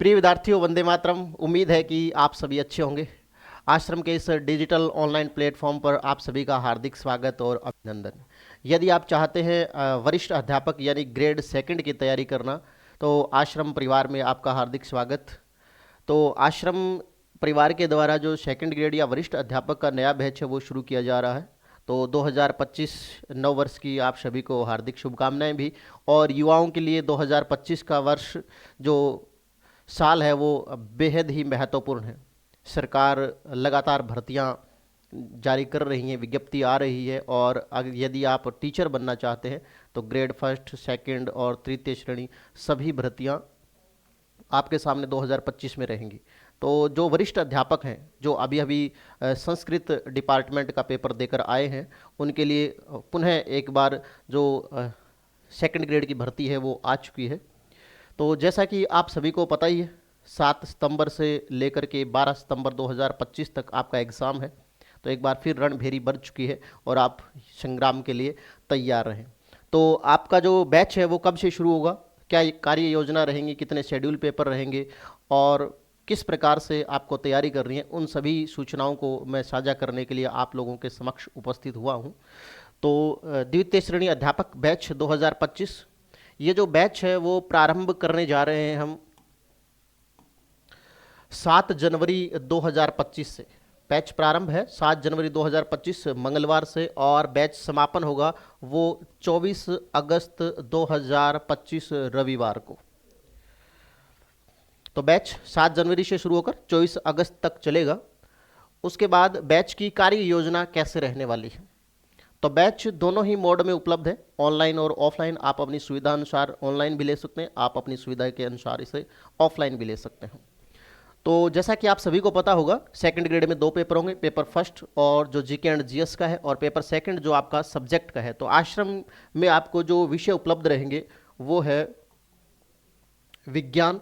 प्रिय विद्यार्थियों, वंदे मातरम। उम्मीद है कि आप सभी अच्छे होंगे। आश्रम के इस डिजिटल ऑनलाइन प्लेटफॉर्म पर आप सभी का हार्दिक स्वागत और अभिनंदन। यदि आप चाहते हैं वरिष्ठ अध्यापक यानी ग्रेड सेकंड की तैयारी करना, तो आश्रम परिवार में आपका हार्दिक स्वागत। तो आश्रम परिवार के द्वारा जो सेकंड ग्रेड या वरिष्ठ अध्यापक का नया बैच है वो शुरू किया जा रहा है। तो 2025 नव वर्ष की आप सभी को हार्दिक शुभकामनाएं भी। और युवाओं के लिए 2025 का वर्ष जो साल है वो बेहद ही महत्वपूर्ण है। सरकार लगातार भर्तियां जारी कर रही हैं, विज्ञप्ति आ रही है। और अगर यदि आप टीचर बनना चाहते हैं तो ग्रेड फर्स्ट, सेकंड और तृतीय श्रेणी सभी भर्तियां आपके सामने 2025 में रहेंगी। तो जो वरिष्ठ अध्यापक हैं, जो अभी अभी संस्कृत डिपार्टमेंट का पेपर देकर आए हैं, उनके लिए पुनः एक बार जो सेकंड ग्रेड की भर्ती है वो आ चुकी है। तो जैसा कि आप सभी को पता ही है, 7 सितंबर से लेकर के 12 सितंबर 2025 तक आपका एग्ज़ाम है। तो एक बार फिर रणभेरी बढ़ चुकी है और आप संग्राम के लिए तैयार रहें। तो आपका जो बैच है वो कब से शुरू होगा, क्या कार्य योजना रहेंगी, कितने शेड्यूल पेपर रहेंगे और किस प्रकार से आपको तैयारी करनी है, उन सभी सूचनाओं को मैं साझा करने के लिए आप लोगों के समक्ष उपस्थित हुआ हूँ। तो द्वितीय श्रेणी अध्यापक बैच 2025, ये जो बैच है वो प्रारंभ करने जा रहे हैं हम 7 जनवरी 2025 से। बैच प्रारंभ है 7 जनवरी 2025 मंगलवार से और बैच समापन होगा वो 24 अगस्त 2025 रविवार को। तो बैच 7 जनवरी से शुरू होकर 24 अगस्त तक चलेगा। उसके बाद बैच की कार्य योजना कैसे रहने वाली है, तो बैच दोनों ही मोड में उपलब्ध है, ऑनलाइन और ऑफलाइन। आप अपनी सुविधा अनुसार ऑनलाइन भी ले सकते हैं, आप अपनी सुविधा के अनुसार इसे ऑफलाइन भी ले सकते हैं। तो जैसा कि आप सभी को पता होगा, सेकंड ग्रेड में 2 पेपर होंगे, पेपर फर्स्ट और जो जीके एंड जीएस का है, और पेपर सेकंड जो आपका सब्जेक्ट का है। तो आश्रम में आपको जो विषय उपलब्ध रहेंगे वो है विज्ञान।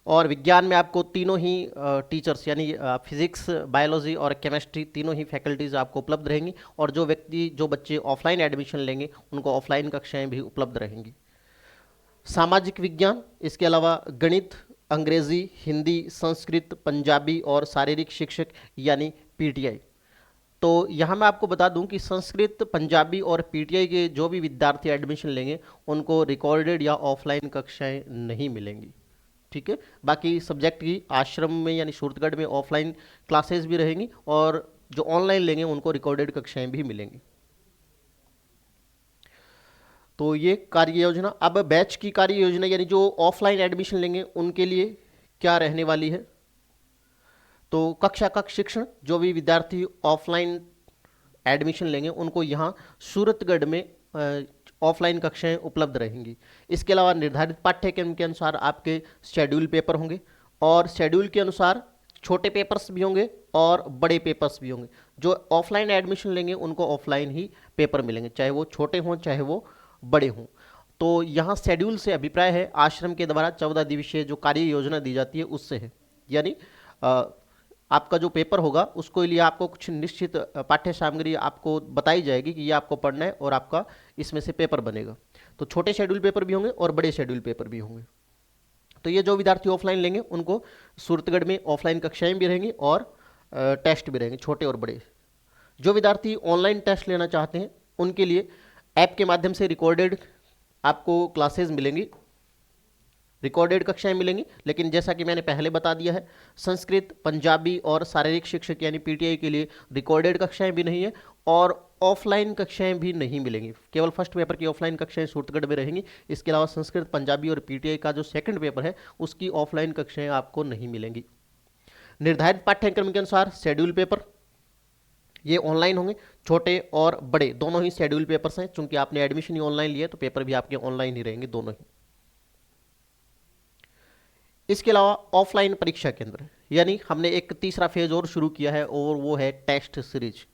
और विज्ञान में आपको तीनों ही टीचर्स यानी फिजिक्स, बायोलॉजी और केमिस्ट्री तीनों ही फैकल्टीज़ आपको उपलब्ध रहेंगी। और जो बच्चे ऑफलाइन एडमिशन लेंगे उनको ऑफलाइन कक्षाएं भी उपलब्ध रहेंगी। सामाजिक विज्ञान, इसके अलावा गणित, अंग्रेजी, हिंदी, संस्कृत, पंजाबी और शारीरिक शिक्षक यानी पीटीआई। तो यहाँ मैं आपको बता दूं कि संस्कृत, पंजाबी और पीटीआई के जो भी विद्यार्थी एडमिशन लेंगे उनको रिकॉर्डेड या ऑफलाइन कक्षाएं नहीं मिलेंगी, ठीक है। बाकी सब्जेक्ट की आश्रम में यानी सूरतगढ़ में ऑफलाइन क्लासेस भी रहेंगी और जो ऑनलाइन लेंगे उनको रिकॉर्डेड कक्षाएं भी मिलेंगी। तो ये कार्य योजना। अब बैच की कार्य योजना यानी जो ऑफलाइन एडमिशन लेंगे उनके लिए क्या रहने वाली है, तो कक्ष शिक्षण, जो भी विद्यार्थी ऑफलाइन एडमिशन लेंगे उनको यहाँ सूरतगढ़ में ऑफलाइन कक्षाएं उपलब्ध रहेंगी। इसके अलावा निर्धारित पाठ्यक्रम के अनुसार आपके शेड्यूल पेपर होंगे और शेड्यूल के अनुसार छोटे पेपर्स भी होंगे और बड़े पेपर्स भी होंगे। जो ऑफलाइन एडमिशन लेंगे उनको ऑफलाइन ही पेपर मिलेंगे, चाहे वो छोटे हों चाहे वो बड़े हों। तो यहाँ शेड्यूल से अभिप्राय है आश्रम के द्वारा 14 दिवसीय जो कार्य योजना दी जाती है उससे है। यानी आपका जो पेपर होगा उसको लिए आपको कुछ निश्चित पाठ्य सामग्री आपको बताई जाएगी कि ये आपको पढ़ना है और आपका इसमें से पेपर बनेगा। तो छोटे शेड्यूल पेपर भी होंगे और बड़े शेड्यूल पेपर भी होंगे। तो ये जो विद्यार्थी ऑफलाइन लेंगे उनको सूरतगढ़ में ऑफलाइन कक्षाएं भी रहेंगी और टेस्ट भी रहेंगे, छोटे और बड़े। जो विद्यार्थी ऑनलाइन टेस्ट लेना चाहते हैं उनके लिए ऐप के माध्यम से रिकॉर्डेड आपको क्लासेस मिलेंगी, रिकॉर्डेड कक्षाएं मिलेंगी। लेकिन जैसा कि मैंने पहले बता दिया है, संस्कृत, पंजाबी और शारीरिक शिक्षक यानी पीटीआई के लिए रिकॉर्डेड कक्षाएं भी नहीं है और ऑफलाइन कक्षाएं भी नहीं मिलेंगी। केवल फर्स्ट पेपर की ऑफलाइन कक्षाएं सूरतगढ़ में रहेंगी। इसके अलावा संस्कृत, पंजाबी और पीटीआई का जो सेकंड पेपर है उसकी ऑफलाइन कक्षाएं आपको नहीं मिलेंगी। निर्धारित पाठ्यक्रम के अनुसार शेड्यूल पेपर ये ऑनलाइन होंगे, छोटे और बड़े दोनों ही शेड्यूल पेपर्स हैं। चूंकि आपने एडमिशन ही ऑनलाइन लिया तो पेपर भी आपके ऑनलाइन ही रहेंगे दोनों ही। इसके अलावा ऑफलाइन परीक्षा केंद्र यानी हमने एक तीसरा फेज और शुरू किया है और वो है टेस्ट सीरीज।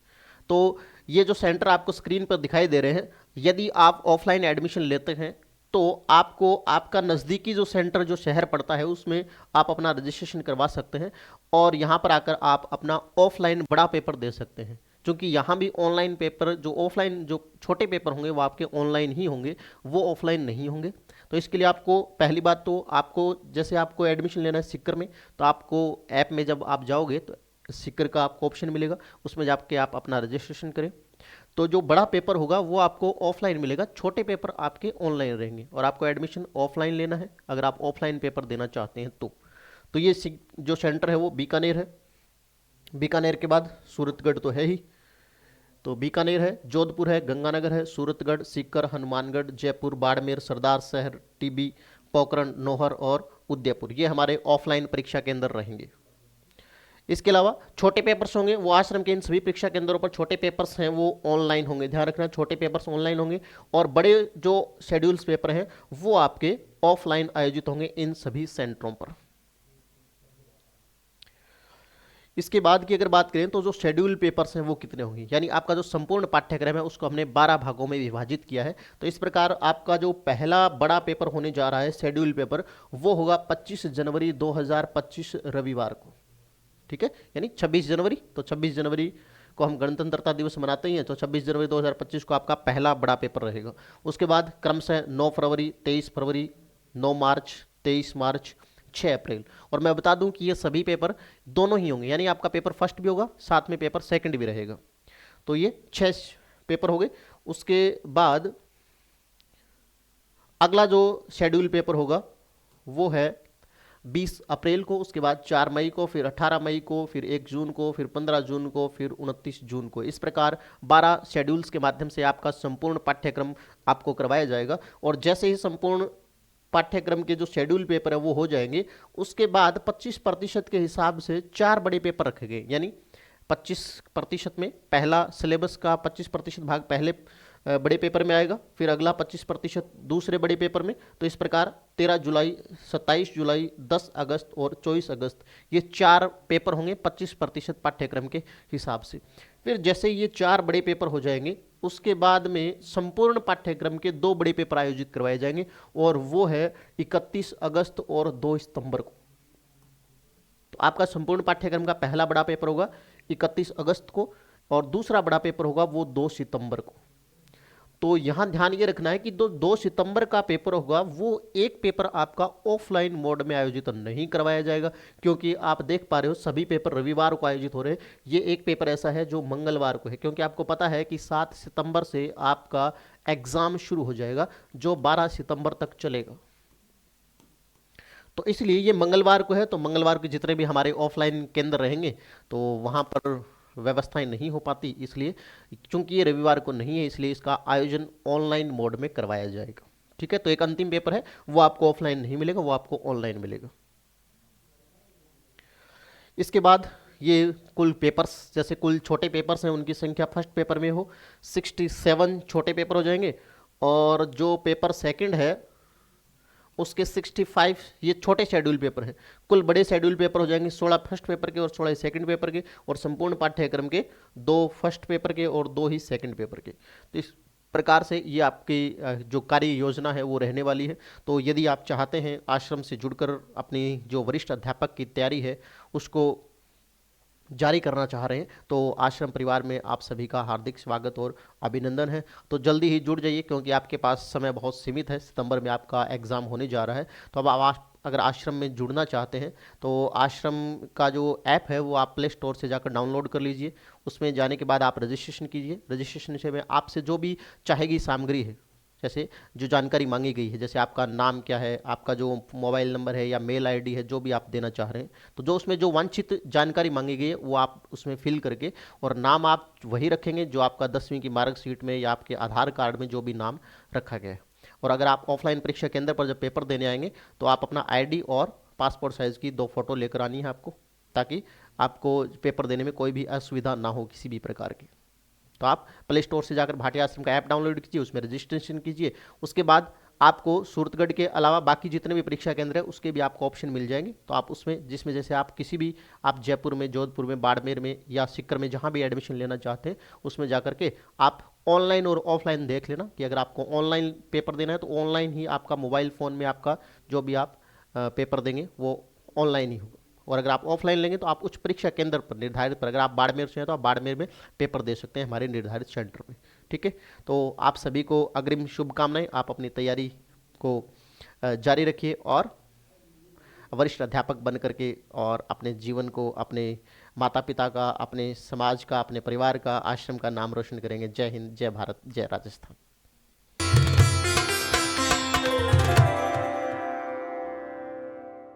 तो ये जो सेंटर आपको स्क्रीन पर दिखाई दे रहे हैं, यदि आप ऑफलाइन एडमिशन लेते हैं तो आपको आपका नज़दीकी जो सेंटर जो शहर पड़ता है उसमें आप अपना रजिस्ट्रेशन करवा सकते हैं और यहाँ पर आकर आप अपना ऑफलाइन बड़ा पेपर दे सकते हैं। क्योंकि यहाँ भी ऑनलाइन पेपर, जो ऑफलाइन जो छोटे पेपर होंगे वो आपके ऑनलाइन ही होंगे, वो ऑफलाइन नहीं होंगे। तो इसके लिए आपको पहली बात तो आपको, जैसे आपको एडमिशन लेना है सिक्कर में, तो आपको ऐप में जब आप जाओगे तो सिक्कर का आपको ऑप्शन मिलेगा, उसमें जाके आप अपना रजिस्ट्रेशन करें। तो जो बड़ा पेपर होगा वो आपको ऑफलाइन मिलेगा, छोटे पेपर आपके ऑनलाइन रहेंगे, और आपको एडमिशन ऑफलाइन लेना है अगर आप ऑफलाइन पेपर देना चाहते हैं तो ये जो सेंटर है वो बीकानेर है। बीकानेर के बाद सूरतगढ़ तो है ही, तो बीकानेर है, जोधपुर है, गंगानगर है, सूरतगढ़, सीकर, हनुमानगढ़, जयपुर, बाड़मेर, सरदार शहर, टीबी, पोखरण, नौहर और उदयपुर, ये हमारे ऑफलाइन परीक्षा केंद्र रहेंगे। इसके अलावा छोटे पेपर्स होंगे वो आश्रम के इन सभी परीक्षा केंद्रों पर छोटे पेपर्स हैं वो ऑनलाइन होंगे, ध्यान रखना छोटे पेपर्स ऑनलाइन होंगे, और बड़े जो शेड्यूल्स पेपर हैं वो आपके ऑफलाइन आयोजित होंगे इन सभी सेंटरों पर। इसके बाद की अगर बात करें तो जो शेड्यूल पेपर्स हैं वो कितने होंगे, यानी आपका जो संपूर्ण पाठ्यक्रम है उसको हमने 12 भागों में विभाजित किया है। तो इस प्रकार आपका जो पहला बड़ा पेपर होने जा रहा है शेड्यूल पेपर, वो होगा 25 जनवरी 2025 रविवार को, ठीक है, यानी 26 जनवरी। तो 26 जनवरी को हम गणतंत्रता दिवस मनाते ही हैं, तो 26 जनवरी 2025 को आपका पहला बड़ा पेपर रहेगा। उसके बाद क्रमशः 9 फरवरी, 23 फरवरी, 9 मार्च, 23 मार्च, 6 अप्रैल। और मैं बता दूं कि ये सभी पेपर दोनों ही होंगे, यानी आपका पेपर फर्स्ट भी होगा साथ में पेपर सेकंड भी रहेगा। तो ये 6 पेपर हो गए। उसके बाद अगला जो शेड्यूल पेपर होगा वो है 20 अप्रैल को, उसके बाद 4 मई को, फिर 18 मई को, फिर 1 जून को, फिर 15 जून को, फिर 29 जून को। इस प्रकार 12 शेड्यूल्स के माध्यम से आपका संपूर्ण पाठ्यक्रम आपको करवाया जाएगा। और जैसे ही संपूर्ण पाठ्यक्रम के जो शेड्यूल पेपर है वो हो जाएंगे, उसके बाद 25% के हिसाब से 4 बड़े पेपर रखे गए, यानी 25% में पहला सिलेबस का 25% भाग पहले बड़े पेपर में आएगा, फिर अगला 25% दूसरे बड़े पेपर में। तो इस प्रकार 13 जुलाई, 27 जुलाई, 10 अगस्त और 24 अगस्त, ये 4 पेपर होंगे 25% पाठ्यक्रम के हिसाब से। फिर जैसे ये 4 बड़े पेपर हो जाएंगे, उसके बाद में संपूर्ण पाठ्यक्रम के 2 बड़े पेपर आयोजित करवाए जाएंगे, और वो है 31 अगस्त और 2 सितंबर को। तो आपका संपूर्ण पाठ्यक्रम का पहला बड़ा पेपर होगा 31 अगस्त को, और दूसरा बड़ा पेपर होगा वो 2 सितंबर को। तो यहां ध्यान ये रखना है कि 2 सितंबर का पेपर होगा वो एक पेपर आपका ऑफलाइन मोड में आयोजित नहीं करवाया जाएगा, क्योंकि आप देख पा रहे हो सभी पेपर रविवार को आयोजित हो रहे हैं। ये एक पेपर ऐसा है जो मंगलवार को है, क्योंकि आपको पता है कि 7 सितंबर से आपका एग्जाम शुरू हो जाएगा जो 12 सितंबर तक चलेगा। तो इसलिए ये मंगलवार को है, तो मंगलवार के जितने भी हमारे ऑफलाइन केंद्र रहेंगे तो वहाँ पर व्यवस्थाएं नहीं हो पाती, इसलिए चूंकि ये रविवार को नहीं है इसलिए इसका आयोजन ऑनलाइन मोड में करवाया जाएगा। ठीक है, तो एक अंतिम पेपर है वो आपको ऑफलाइन नहीं मिलेगा, वो आपको ऑनलाइन मिलेगा। इसके बाद ये कुल पेपर्स, जैसे कुल छोटे पेपर्स हैं उनकी संख्या फर्स्ट पेपर में हो 67 छोटे पेपर हो जाएंगे, और जो पेपर सेकंड है उसके 65 ये छोटे शेड्यूल पेपर हैं। कुल बड़े शेड्यूल पेपर हो जाएंगे 16 फर्स्ट पेपर के और 16 सेकंड पेपर के, और संपूर्ण पाठ्यक्रम के 2 फर्स्ट पेपर के और 2 ही सेकंड पेपर के। तो इस प्रकार से ये आपकी जो कार्य योजना है वो रहने वाली है। तो यदि आप चाहते हैं आश्रम से जुड़कर अपनी जो वरिष्ठ अध्यापक की तैयारी है उसको जारी करना चाह रहे हैं, तो आश्रम परिवार में आप सभी का हार्दिक स्वागत और अभिनंदन है। तो जल्दी ही जुड़ जाइए, क्योंकि आपके पास समय बहुत सीमित है, सितंबर में आपका एग्ज़ाम होने जा रहा है। तो अब आप अगर आश्रम में जुड़ना चाहते हैं तो आश्रम का जो ऐप है वो आप प्ले स्टोर से जाकर डाउनलोड कर लीजिए। उसमें जाने के बाद आप रजिस्ट्रेशन कीजिए। रजिस्ट्रेशन से में आपसे जो भी चाहेगी सामग्री है, जैसे जो जानकारी मांगी गई है, जैसे आपका नाम क्या है, आपका जो मोबाइल नंबर है या मेल आईडी है, जो भी आप देना चाह रहे हैं, तो जो उसमें जो वांछित जानकारी मांगी गई है वो आप उसमें फिल करके, और नाम आप वही रखेंगे जो आपका 10वीं की मार्कशीट में या आपके आधार कार्ड में जो भी नाम रखा गया है। और अगर आप ऑफलाइन परीक्षा केंद्र पर जब पेपर देने आएंगे तो आप अपना आईडी और पासपोर्ट साइज़ की 2 फोटो लेकर आनी है आपको, ताकि आपको पेपर देने में कोई भी असुविधा ना हो किसी भी प्रकार की। तो आप प्ले स्टोर से जाकर भाटिया आश्रम का ऐप डाउनलोड कीजिए, उसमें रजिस्ट्रेशन कीजिए। उसके बाद आपको सूरतगढ़ के अलावा बाकी जितने भी परीक्षा केंद्र है उसके भी आपको ऑप्शन मिल जाएंगे। तो आप उसमें, जिसमें जैसे आप किसी भी, आप जयपुर में, जोधपुर में, बाड़मेर में या सीकर में जहाँ भी एडमिशन लेना चाहते हैं उसमें जाकर के आप ऑनलाइन और ऑफलाइन देख लेना कि अगर आपको ऑनलाइन पेपर देना है तो ऑनलाइन ही आपका मोबाइल फ़ोन में आपका जो भी आप पेपर देंगे वो ऑनलाइन ही होगा। और अगर आप ऑफलाइन लेंगे तो आप उच्च परीक्षा केंद्र पर निर्धारित पर, अगर आप बाड़मेर से हैं तो आप बाड़मेर में पेपर दे सकते हैं हमारे निर्धारित सेंटर में। ठीक है, तो आप सभी को अग्रिम शुभकामनाएं। आप अपनी तैयारी को जारी रखिए और वरिष्ठ अध्यापक बन करके और अपने जीवन को, अपने माता पिता का, अपने समाज का, अपने परिवार का, आश्रम का नाम रोशन करेंगे। जय हिंद, जय भारत, जय राजस्थान।